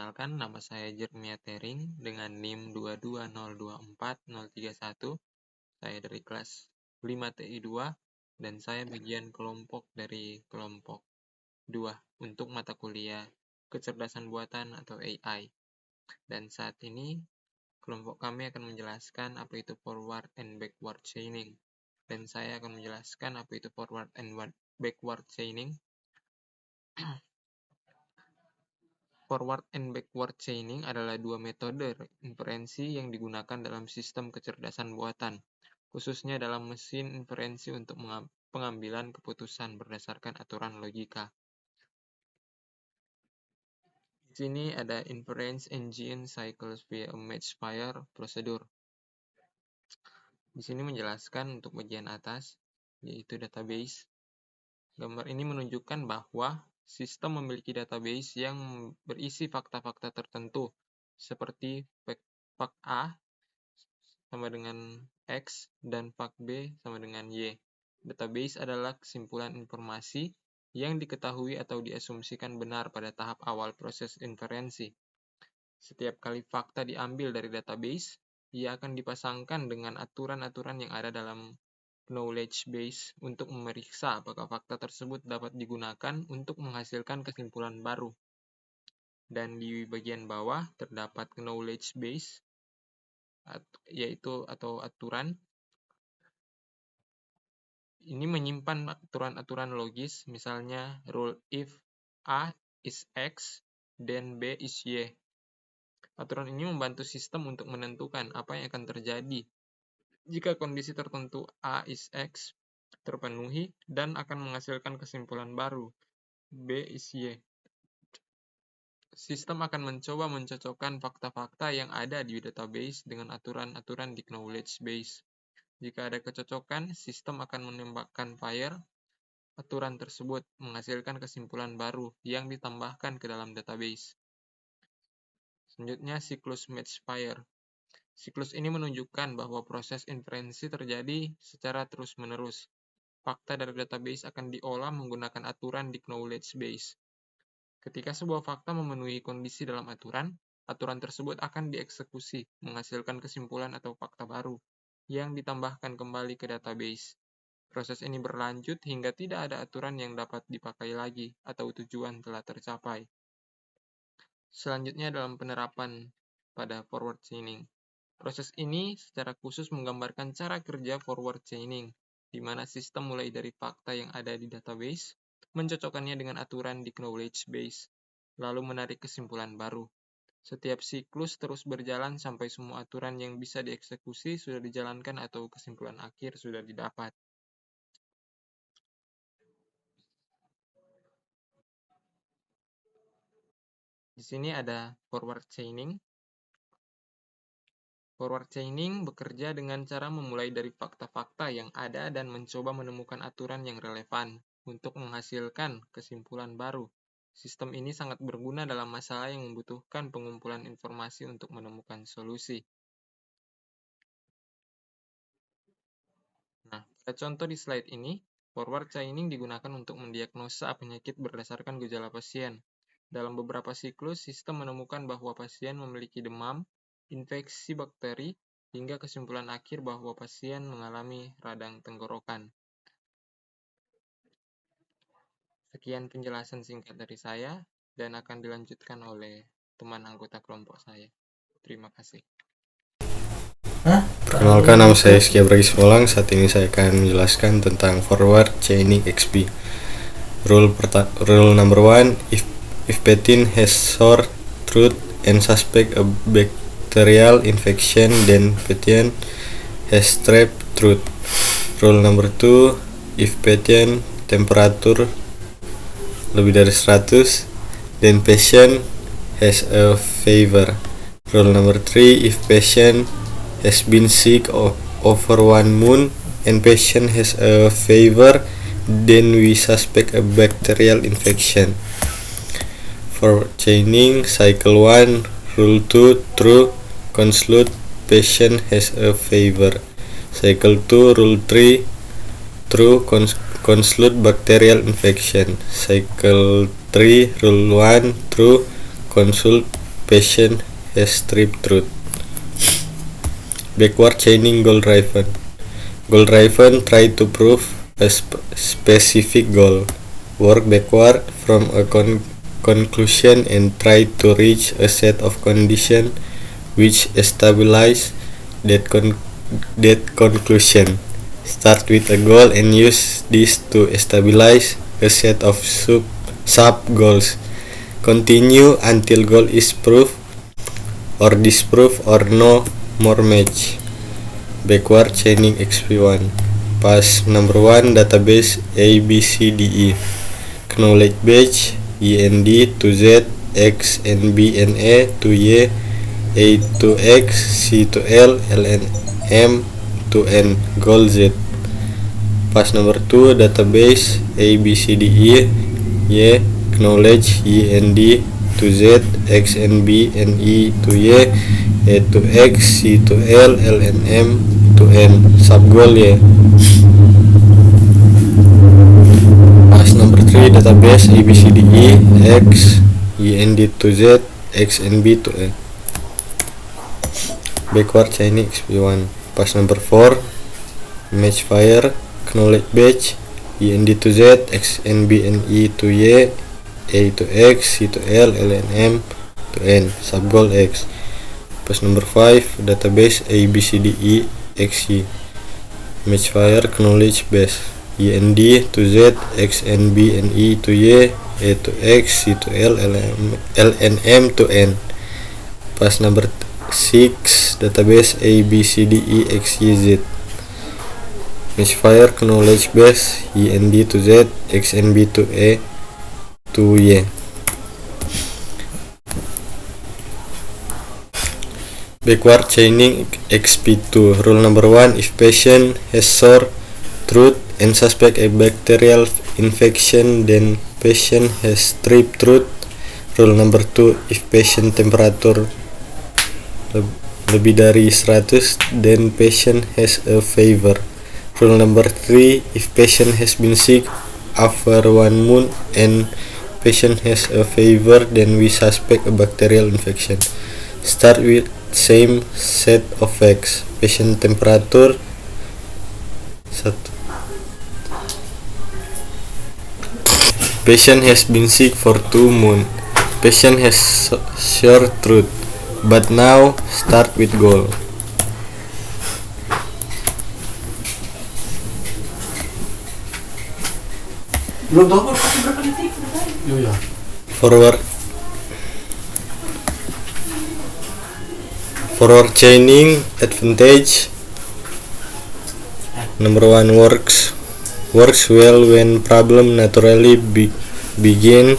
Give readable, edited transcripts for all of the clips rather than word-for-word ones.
Perkenalkan, nama saya Jeremia Tering dengan NIM 22024-031. Saya dari kelas 5 TI 2 dan saya bagian kelompok dari kelompok 2 untuk mata kuliah kecerdasan buatan atau AI. Dan saat ini kelompok kami akan menjelaskan apa itu forward and backward chaining. Dan saya akan menjelaskan apa itu forward and backward chaining. Forward and backward chaining adalah dua metode inferensi yang digunakan dalam sistem kecerdasan buatan, khususnya dalam mesin inferensi untuk pengambilan keputusan berdasarkan aturan logika. Di sini ada inference engine cycles via a match-pair procedure. Di sini menjelaskan untuk bagian atas, yaitu database. Gambar ini menunjukkan bahwa sistem memiliki database yang berisi fakta-fakta tertentu, seperti fak A sama dengan X dan fak B sama dengan Y. Database adalah kesimpulan informasi yang diketahui atau diasumsikan benar pada tahap awal proses inferensi. Setiap kali fakta diambil dari database, ia akan dipasangkan dengan aturan-aturan yang ada dalam knowledge base untuk memeriksa apakah fakta tersebut dapat digunakan untuk menghasilkan kesimpulan baru. Dan di bagian bawah terdapat knowledge base, yaitu atau aturan. Ini menyimpan aturan-aturan logis, misalnya rule if A is X, then B is Y. Aturan ini membantu sistem untuk menentukan apa yang akan terjadi jika kondisi tertentu A is X terpenuhi dan akan menghasilkan kesimpulan baru, B is Y. Sistem akan mencoba mencocokkan fakta-fakta yang ada di database dengan aturan-aturan di knowledge base. Jika ada kecocokan, sistem akan menembakkan pair aturan tersebut, menghasilkan kesimpulan baru yang ditambahkan ke dalam database. Selanjutnya, siklus match pair. Siklus ini menunjukkan bahwa proses inferensi terjadi secara terus-menerus. Fakta dari database akan diolah menggunakan aturan di knowledge base. Ketika sebuah fakta memenuhi kondisi dalam aturan, aturan tersebut akan dieksekusi, menghasilkan kesimpulan atau fakta baru yang ditambahkan kembali ke database. Proses ini berlanjut hingga tidak ada aturan yang dapat dipakai lagi atau tujuan telah tercapai. Selanjutnya dalam penerapan pada forward chaining. Proses ini secara khusus menggambarkan cara kerja forward chaining, di mana sistem mulai dari fakta yang ada di database, mencocokkannya dengan aturan di knowledge base, lalu menarik kesimpulan baru. Setiap siklus terus berjalan sampai semua aturan yang bisa dieksekusi sudah dijalankan atau kesimpulan akhir sudah didapat. Di sini ada forward chaining. Forward chaining bekerja dengan cara memulai dari fakta-fakta yang ada dan mencoba menemukan aturan yang relevan untuk menghasilkan kesimpulan baru. Sistem ini sangat berguna dalam masalah yang membutuhkan pengumpulan informasi untuk menemukan solusi. Nah, pada contoh di slide ini, forward chaining digunakan untuk mendiagnosa penyakit berdasarkan gejala pasien. Dalam beberapa siklus, sistem menemukan bahwa pasien memiliki demam, infeksi bakteri, hingga kesimpulan akhir bahwa pasien mengalami radang tenggorokan. Sekian penjelasan singkat dari saya, dan akan dilanjutkan oleh teman anggota kelompok saya. Terima kasih. Perkenalkan, nama saya Rizky Abragis Molang. Saat ini saya akan menjelaskan tentang forward chaining XP. Rule number 1, if patient has sore throat and suspect a bacterial infection, then patient has strep throat. Rule number 2, if patient temperature lebih dari 100, then patient has a fever. Rule number 3, if patient has been sick over 1 month and patient has a fever, then we suspect a bacterial infection. For chaining, cycle 1, rule 2, true, conclude, patient has a fever. Cycle 2, rule 3, true, conclude, bacterial infection. Cycle 3, rule 1, true, conclude, patient has stripped truth. Backward chaining goal-driven. Goal-driven try to prove a specific goal. Work backward from a conclusion and try to reach a set of conditions which establish that conclusion. Start with a goal and use this to establish a set of sub-goals. Continue until goal is proved or disproved or no more match. Backward chaining XP1. Pass number 1 database ABCDE. Knowledge base IND to Z, X and B and A to Y, A to X, C to L, L and M to N, goal Z. Pass number 2 database ABCDE Y, knowledge IND to Z, X and B and E to Y, A to X, C to L, L and M to N, subgoal Y. Pass number 3 database ABCDE X, IND to Z, X and B to A. Backward chaining XP1. Pass number 4 match fire, knowledge batch IND to Z, X and B and E to Y, A to X, C to L, L and M to N, subgoal X. Pass number 5 database ABCDE XY. Match fire, knowledge base IND to Z, X and B and E to Y, A to X, C to L, L and M to N. Pass number 6 database ABCDE XYZ. Match fire, knowledge base IND to Z, X and B to A to Y. Backward chaining XP2. Rule number 1, if patient has sore throat and suspect a bacterial infection, then patient has strep throat. Rule number 2, if patient temperature lebih dari 100, then patient has a fever. Rule number 3, if patient has been sick after 1 month and patient has a fever, then we suspect a bacterial infection. Start with same set of facts. Patient temperature 1. Patient has been sick for 2 months. Patient has sore throat. But now start with goal. Belum tahu kok berapa detik. Iya. Forward chaining advantage. Number 1, works well when problem naturally begin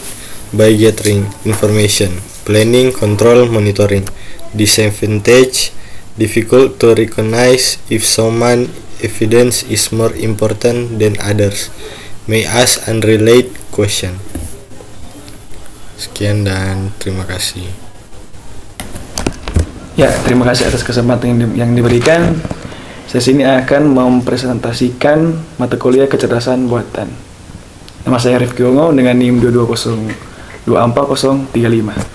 by gathering information, planning, control, monitoring. Disadvantage, difficult to recognize if someone evidence is more important than others. May ask unrelated question. Sekian dan terima kasih. Ya, terima kasih atas kesempatan yang diberikan. Sesi ini akan mempresentasikan mata kuliah kecerdasan buatan. Nama saya Rifki Ongo dengan NIM 2202435.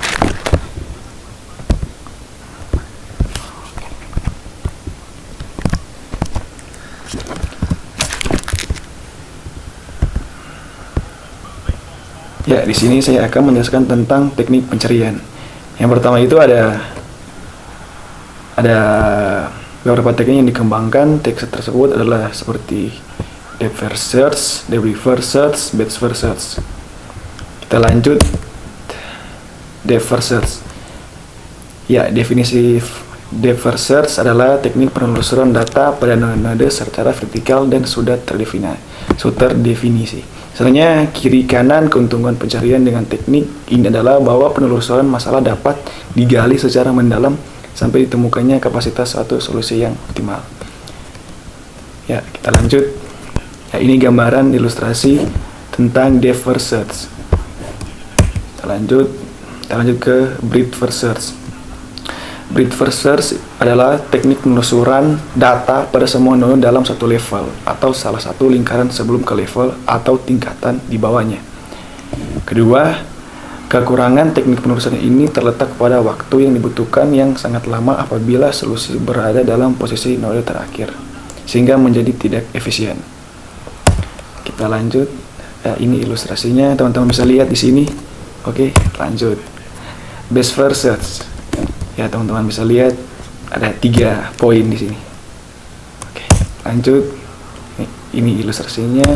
Ya, di sini saya akan menjelaskan tentang teknik pencarian. Yang pertama itu ada beberapa teknik yang dikembangkan. Teknik tersebut adalah seperti depth first search, depth first search, breadth first search. Kita lanjut depth first search. Ya, definisi depth first search adalah teknik penelusuran data pada node secara vertikal dan sudah terdefinisi. Sebenarnya kiri kanan keuntungan pencarian dengan teknik ini adalah bahwa penelusuran masalah dapat digali secara mendalam sampai ditemukannya kapasitas suatu solusi yang optimal. Ya, kita lanjut. Ya, ini gambaran ilustrasi tentang depth first search. Kita lanjut ke breadth first search. Breadth first search adalah teknik penelusuran data pada semua node dalam satu level atau salah satu lingkaran sebelum ke level atau tingkatan di bawahnya. Kedua, Kekurangan teknik penerusan ini terletak pada waktu yang dibutuhkan yang sangat lama apabila solusi berada dalam posisi node terakhir, sehingga menjadi tidak efisien. Kita lanjut. Ini ilustrasinya, teman-teman bisa lihat di sini. Oke, lanjut. Best first search. Ya, teman-teman bisa lihat ada 3 poin di sini. Oke, lanjut. Ini ilustrasinya.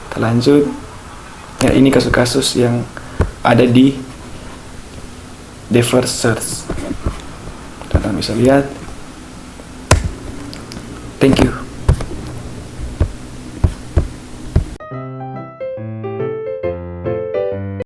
Kita lanjut. Ya, ini kasus-kasus yang ada di the first search. Teman-teman bisa lihat. Thank you.